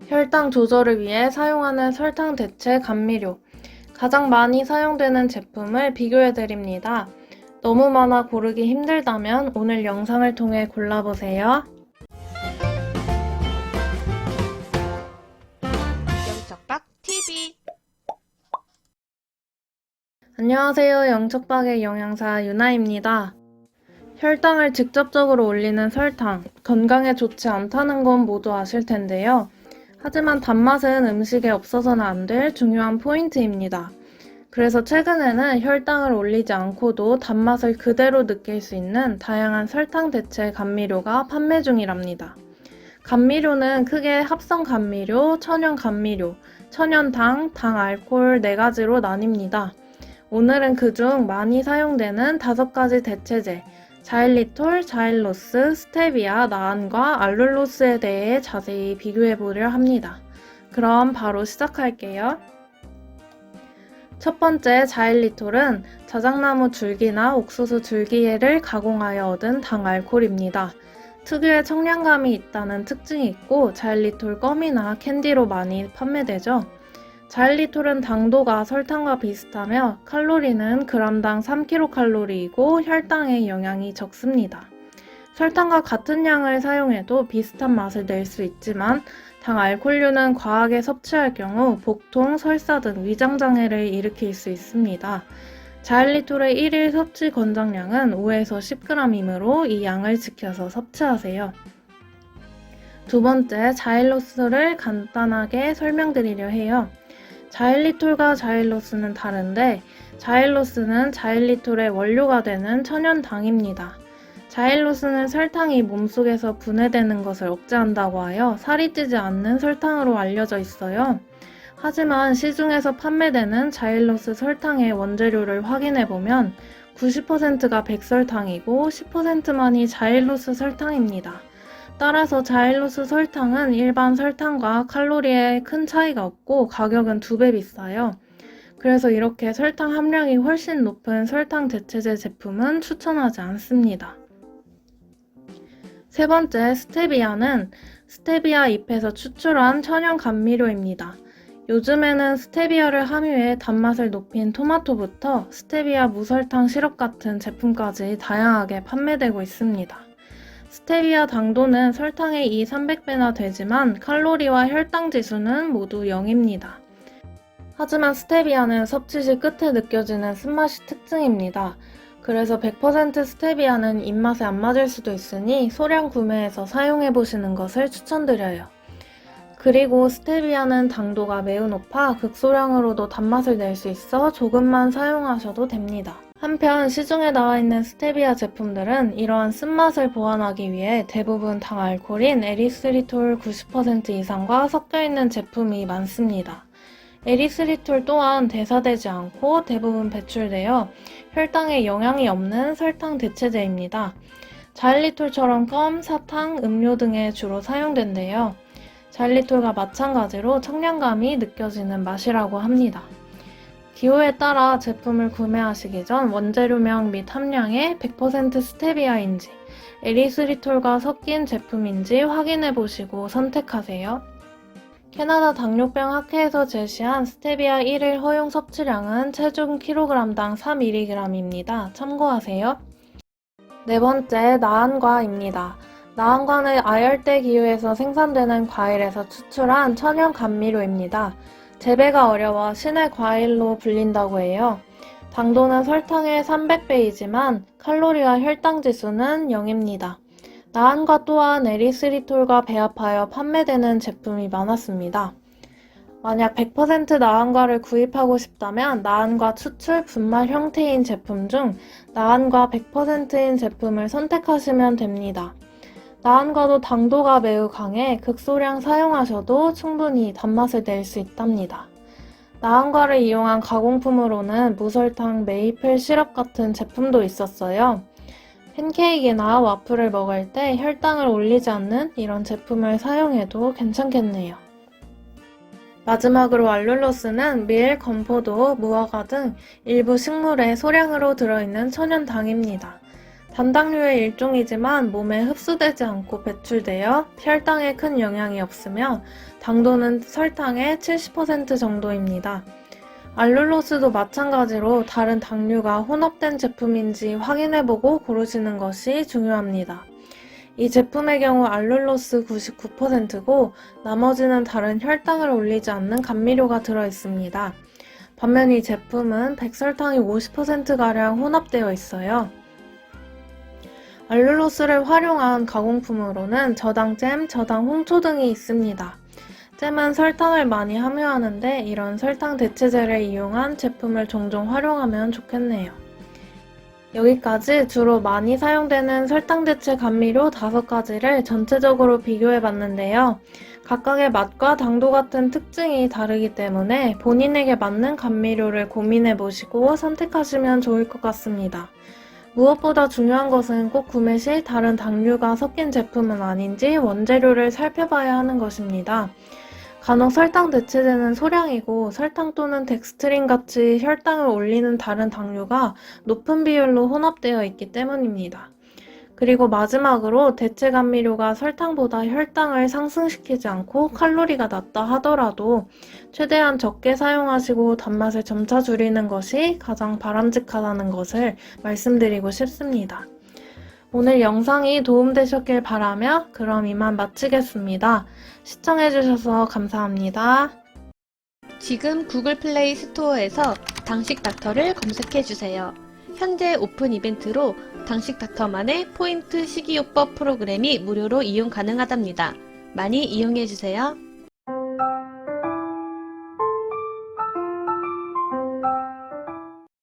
혈당 조절을 위해 사용하는 설탕 대체 감미료. 가장 많이 사용되는 제품을 비교해드립니다. 너무 많아 고르기 힘들다면 오늘 영상을 통해 골라보세요. 영척박 TV. 안녕하세요. 영척박의 영양사 유나입니다. 혈당을 직접적으로 올리는 설탕, 건강에 좋지 않다는 건 모두 아실 텐데요. 하지만 단맛은 음식에 없어서는 안 될 중요한 포인트입니다. 그래서 최근에는 혈당을 올리지 않고도 단맛을 그대로 느낄 수 있는 다양한 설탕 대체 감미료가 판매 중이랍니다. 감미료는 크게 합성 감미료, 천연 감미료, 천연당, 당알코올 4가지로 나뉩니다. 오늘은 그중 많이 사용되는 5가지 대체제, 자일리톨, 자일로스, 스테비아, 나안과 알룰로스에 대해 자세히 비교해보려 합니다. 그럼 바로 시작할게요. 첫 번째 자일리톨은 자작나무 줄기나 옥수수 줄기를 가공하여 얻은 당알코올입니다. 특유의 청량감이 있다는 특징이 있고 자일리톨 껌이나 캔디로 많이 판매되죠. 자일리톨은 당도가 설탕과 비슷하며 칼로리는 그람당 3kcal이고 혈당에 영향이 적습니다. 설탕과 같은 양을 사용해도 비슷한 맛을 낼 수 있지만 당알코올류는 과하게 섭취할 경우 복통, 설사 등 위장장애를 일으킬 수 있습니다. 자일리톨의 1일 섭취 권장량은 5에서 10g이므로 이 양을 지켜서 섭취하세요. 두 번째, 자일로스를 간단하게 설명드리려 해요. 자일리톨과 자일로스는 다른데 자일로스는 자일리톨의 원료가 되는 천연당입니다. 자일로스는 설탕이 몸속에서 분해되는 것을 억제한다고 하여 살이 찌지 않는 설탕으로 알려져 있어요. 하지만 시중에서 판매되는 자일로스 설탕의 원재료를 확인해보면 90%가 백설탕이고 10%만이 자일로스 설탕입니다. 따라서 자일로스 설탕은 일반 설탕과 칼로리에 큰 차이가 없고 가격은 2배 비싸요. 그래서 이렇게 설탕 함량이 훨씬 높은 설탕 대체제 제품은 추천하지 않습니다. 세 번째, 스테비아는 스테비아 잎에서 추출한 천연 감미료입니다. 요즘에는 스테비아를 함유해 단맛을 높인 토마토부터 스테비아 무설탕 시럽 같은 제품까지 다양하게 판매되고 있습니다. 스테비아 당도는 설탕의 200~300배나 되지만 칼로리와 혈당 지수는 모두 0입니다. 하지만 스테비아는 섭취 시 끝에 느껴지는 쓴맛이 특징입니다. 그래서 100% 스테비아는 입맛에 안 맞을 수도 있으니 소량 구매해서 사용해보시는 것을 추천드려요. 그리고 스테비아는 당도가 매우 높아 극소량으로도 단맛을 낼 수 있어 조금만 사용하셔도 됩니다. 한편 시중에 나와 있는 스테비아 제품들은 이러한 쓴맛을 보완하기 위해 대부분 당알코올인 에리스리톨 90% 이상과 섞여있는 제품이 많습니다. 에리스리톨 또한 대사되지 않고 대부분 배출되어 혈당에 영향이 없는 설탕 대체제입니다. 자일리톨처럼 껌, 사탕, 음료 등에 주로 사용된대요. 자일리톨과 마찬가지로 청량감이 느껴지는 맛이라고 합니다. 기호에 따라 제품을 구매하시기 전 원재료명 및 함량에 100% 스테비아인지 에리스리톨과 섞인 제품인지 확인해보시고 선택하세요. 캐나다 당뇨병 학회에서 제시한 스테비아 1일 허용 섭취량은 체중 kg당 3mg입니다. 참고하세요. 네 번째, 나안과입니다. 나안과는 아열대 기후에서 생산되는 과일에서 추출한 천연 감미료입니다. 재배가 어려워 신의 과일로 불린다고 해요. 당도는 설탕의 300배이지만 칼로리와 혈당 지수는 0입니다. 나안과 또한 에리스리톨과 배합하여 판매되는 제품이 많았습니다. 만약 100% 나안과를 구입하고 싶다면 나안과 추출 분말 형태인 제품 중 나안과 100%인 제품을 선택하시면 됩니다. 나안과도 당도가 매우 강해 극소량 사용하셔도 충분히 단맛을 낼 수 있답니다. 나안과를 이용한 가공품으로는 무설탕 메이플 시럽 같은 제품도 있었어요. 팬케이크나 와플을 먹을 때 혈당을 올리지 않는 이런 제품을 사용해도 괜찮겠네요. 마지막으로 알룰로스는 밀, 건포도, 무화과 등 일부 식물에 소량으로 들어있는 천연당입니다. 단당류의 일종이지만 몸에 흡수되지 않고 배출되어 혈당에 큰 영향이 없으며 당도는 설탕의 70% 정도입니다. 알룰로스도 마찬가지로 다른 당류가 혼합된 제품인지 확인해보고 고르시는 것이 중요합니다. 이 제품의 경우 알룰로스 99%고 나머지는 다른 혈당을 올리지 않는 감미료가 들어있습니다. 반면 이 제품은 백설탕이 50%가량 혼합되어 있어요. 알룰로스를 활용한 가공품으로는 저당잼, 저당 홍초 등이 있습니다. 잼은 설탕을 많이 함유하는데 이런 설탕 대체제를 이용한 제품을 종종 활용하면 좋겠네요. 여기까지 주로 많이 사용되는 설탕 대체 감미료 5가지를 전체적으로 비교해 봤는데요. 각각의 맛과 당도 같은 특징이 다르기 때문에 본인에게 맞는 감미료를 고민해 보시고 선택하시면 좋을 것 같습니다. 무엇보다 중요한 것은 꼭 구매 시 다른 당류가 섞인 제품은 아닌지 원재료를 살펴봐야 하는 것입니다. 간혹 설탕 대체제는 소량이고 설탕 또는 덱스트린 같이 혈당을 올리는 다른 당류가 높은 비율로 혼합되어 있기 때문입니다. 그리고 마지막으로 대체 감미료가 설탕보다 혈당을 상승시키지 않고 칼로리가 낮다 하더라도 최대한 적게 사용하시고 단맛을 점차 줄이는 것이 가장 바람직하다는 것을 말씀드리고 싶습니다. 오늘 영상이 도움되셨길 바라며 그럼 이만 마치겠습니다. 시청해주셔서 감사합니다. 지금 구글 플레이 스토어에서 당식닥터를 검색해주세요. 현재 오픈 이벤트로 당식닥터만의 포인트 식이요법 프로그램이 무료로 이용 가능하답니다. 많이 이용해주세요.